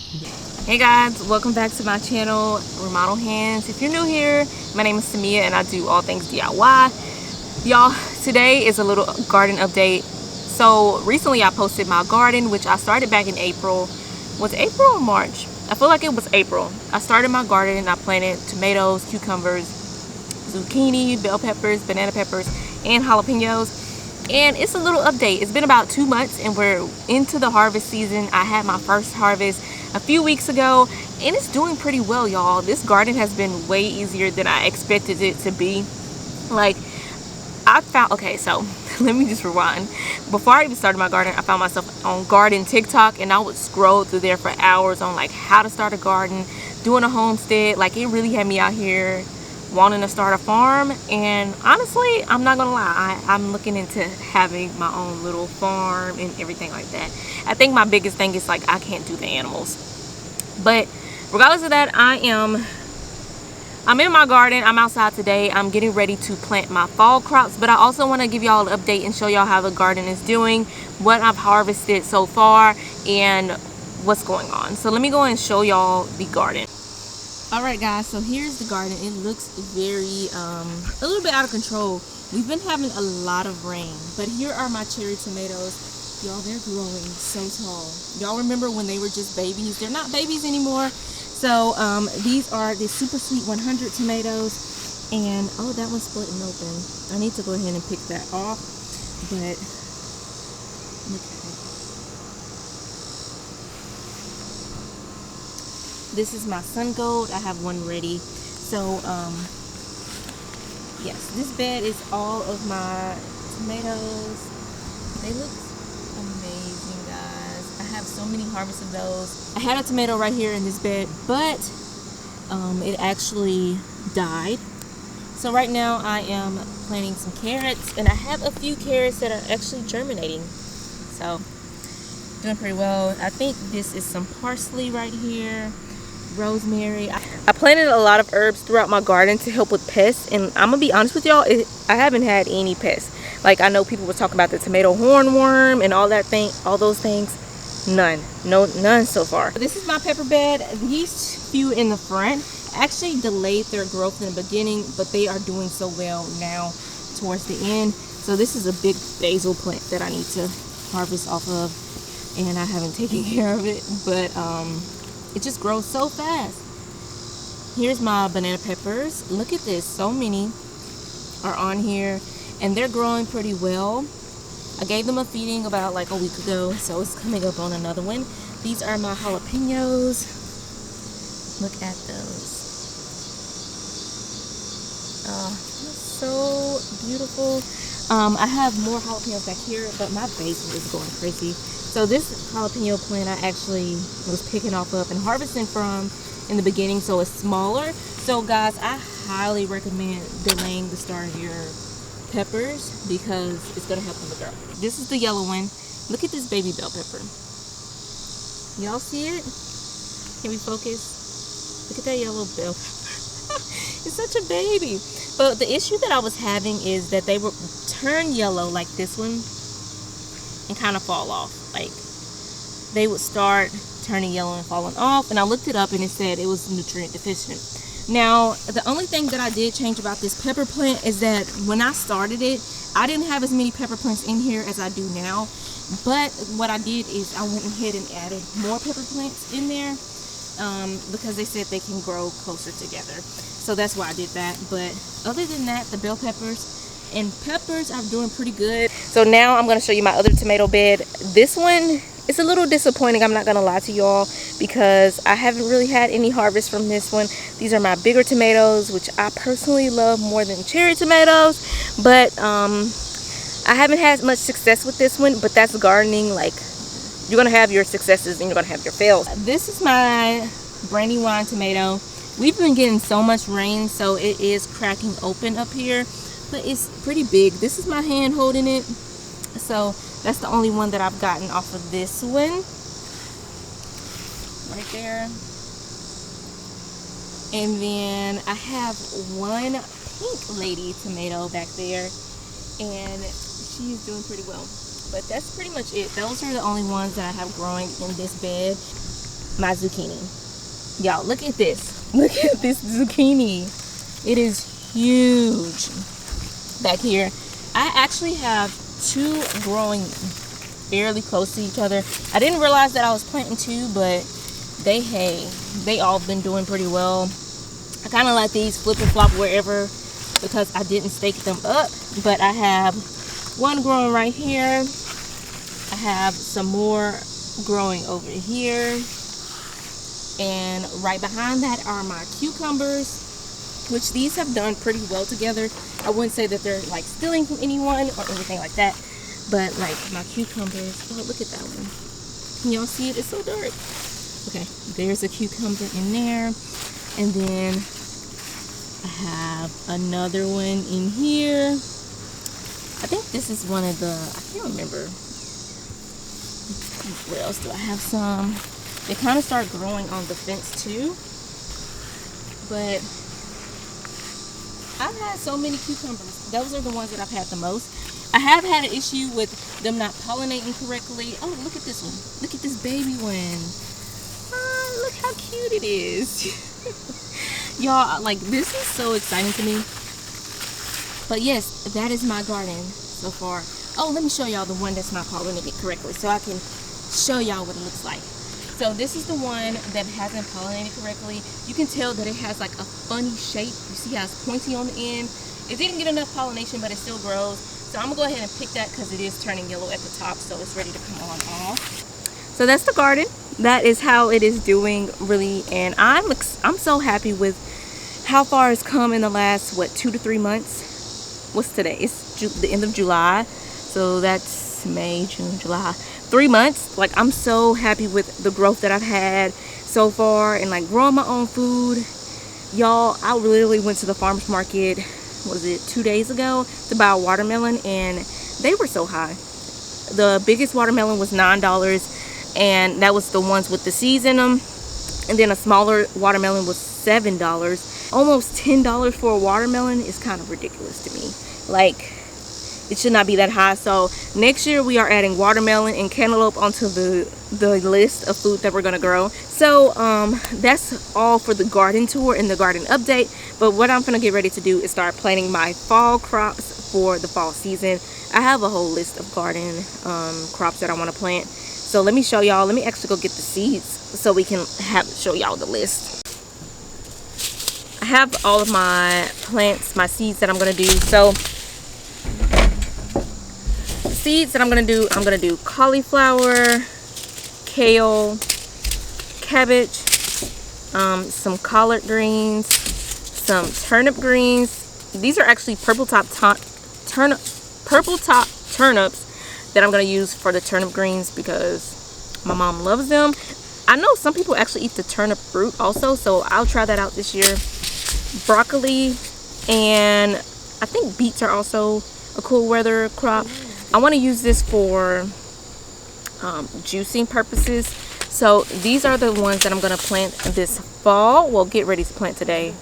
Hey guys, welcome back to my channel, Remodel Hands. If you're new here, my name is Samia and I do all things DIY. Y'all, today is a little garden update. So recently I posted my garden, which I started back in April. Was it April or March? I feel like it was April. I started my garden and I planted tomatoes, cucumbers, zucchini, bell peppers, banana peppers, and jalapenos. And it's a little update. It's been about 2 months and we're into the harvest season. I had my first harvest a few weeks ago and it's doing pretty well, y'all. This garden has been way easier than I expected it to be. Like, I found, okay, so let me just rewind. Before I even started my garden, I found myself on garden TikTok and I would scroll through there for hours on like how to start a garden, doing a homestead. Like, it really had me out here wanting to start a farm. And honestly, I'm not gonna lie, I'm looking into having my own little farm and everything like that. I think my biggest thing is like I can't do the animals, but regardless of that, I'm in my garden. I'm outside today. I'm getting ready to plant my fall crops, but I also want to give y'all an update and show y'all how the garden is doing, what I've harvested so far, and what's going on. So let me go and show y'all the garden. Alright guys, so here's the garden. It looks very a little bit out of control. We've been having a lot of rain, but here are my cherry tomatoes. Y'all, they're growing so tall. Y'all remember when they were just babies? They're not babies anymore. So these are the super sweet 100 tomatoes, and oh, that one's splitting open. I need to go ahead and pick that off, but look at it. This is my sun gold. I have one ready. So yes, this bed is all of my tomatoes. They look amazing, guys. I have so many harvests of those. I had a tomato right here in this bed, but it actually died. So right now I am planting some carrots, and I have a few carrots that are actually germinating. So doing pretty well. I think this is some parsley right here. Rosemary. I planted a lot of herbs throughout my garden to help with pests, and I'm gonna be honest with y'all, I haven't had any pests. Like, I know people were talking about the tomato hornworm and all those things. None so far. This is my pepper bed. These few in the front actually delayed their growth in the beginning, but they are doing so well now towards the end. So this is a big basil plant that I need to harvest off of, and I haven't taken care of it, but it just grows so fast. Here's my banana peppers. Look at this. So many are on here and they're growing pretty well. I gave them a feeding about like a week ago, so it's coming up on another one. These are my jalapenos. Look at those. So beautiful. I have more jalapenos back here, but my basil is going crazy. So this jalapeno plant I actually was picking off of and harvesting from in the beginning, so it's smaller. So guys, I highly recommend delaying the start of your peppers because it's gonna help them to grow. This is the yellow one. Look at this baby bell pepper. Y'all see it? Can we focus? Look at that yellow bell pepper. It's such a baby. But the issue that I was having is that they would turn yellow like this one and kind of fall off. Like, they would start turning yellow and falling off, and I looked it up and it said it was nutrient deficient. Now, the only thing that I did change about this pepper plant is that when I started it, I didn't have as many pepper plants in here as I do now, but what I did is I went ahead and added more pepper plants in there because they said they can grow closer together. So that's why I did that. But other than that, the bell peppers and peppers are doing pretty good. So now I'm going to show you my other tomato bed. This one is a little disappointing, I'm not going to lie to y'all, because I haven't really had any harvest from this one. These are my bigger tomatoes, which I personally love more than cherry tomatoes, but I haven't had much success with this one. But that's gardening. Like, you're going to have your successes and you're going to have your fails. This is my Brandywine tomato. We've been getting so much rain, so it is cracking open up here, but it's pretty big. This is my hand holding it, so that's the only one that I've gotten off of this one right there. And then I have one pink lady tomato back there, and she's doing pretty well. But that's pretty much it. Those are the only ones that I have growing in this bed. my zucchini. Y'all, look at this. Look at this zucchini. It is huge back here. I actually have two growing fairly close to each other. I didn't realize that I was planting two, but they all been doing pretty well. I kind of let these flip and flop wherever because I didn't stake them up, but I have one growing right here. I have some more growing over here, and right behind that are my cucumbers, which these have done pretty well together. I wouldn't say that they're like stealing from anyone or anything like that, but like my cucumbers, oh, look at that one. Can y'all see it? It's so dark. Okay, there's a cucumber in there, and then I have another one in here. I think this is one of the, I can't remember. Where else do I have some? They kind of start growing on the fence too. But I've had so many cucumbers. Those are the ones that I've had the most. I have had an issue with them not pollinating correctly. Oh, look at this one. Look at this baby one. Oh, look how cute it is. Y'all, like, this is so exciting to me. But yes, that is my garden so far. Oh, let me show y'all the one that's not pollinated correctly so I can show y'all what it looks like. So this is the one that hasn't pollinated correctly. You can tell that it has like a funny shape. You see how it's pointy on the end. It didn't get enough pollination, but it still grows. So I'm gonna go ahead and pick that because it is turning yellow at the top, so it's ready to come on off. So that's the garden. That is how it is doing, really, and I'm so happy with how far it's come in the last, what, 2 to 3 months. What's today? It's the end of July, so that's May, June, July. 3 months. Like, I'm so happy with the growth that I've had so far, and like growing my own food. Y'all, I literally went to the farmer's market, was it 2 days ago, to buy a watermelon, and they were so high. The biggest watermelon was $9, and that was the ones with the seeds in them, and then a smaller watermelon was $7. Almost $10 for a watermelon is kind of ridiculous to me. Like, it should not be that high. So next year we are adding watermelon and cantaloupe onto the list of food that we're gonna grow. So that's all for the garden tour and the garden update. But what I'm gonna get ready to do is start planting my fall crops for the fall season. I have a whole list of garden crops that I want to plant. So let me show y'all. Let me actually go get the seeds so we can show y'all the list. I have all of my plants, my seeds that I'm gonna do. So seeds that I'm gonna do cauliflower, kale, cabbage, some collard greens, some turnip greens. These are actually purple top turnips that I'm gonna use for the turnip greens because my mom loves them. I know some people actually eat the turnip root also, so I'll try that out this year. Broccoli, and I think beets are also a cool weather crop. I want to use this for juicing purposes. So these are the ones that I'm going to plant this fall. Well, get ready to plant today.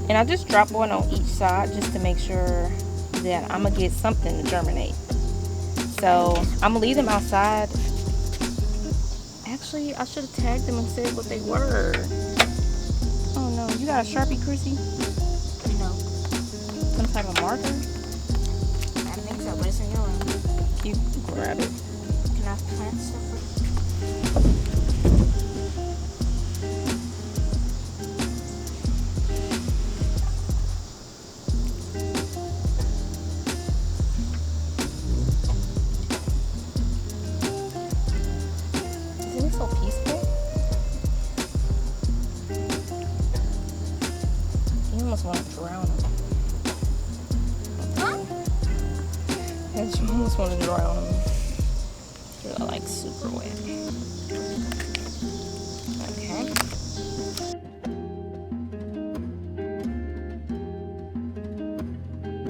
And I just dropped one on each side just to make sure that I'm gonna get something to germinate. So I'm gonna leave them outside. I Actually, I should have tagged them and said what they were. Oh no, you got a Sharpie, Chrissy? No. Some type of marker? I think so, but it's in your room. You grab it. Can I plant stuff? Isn't it so peaceful? You almost want to drown them. Huh? You almost want to drown them. They're like super wet.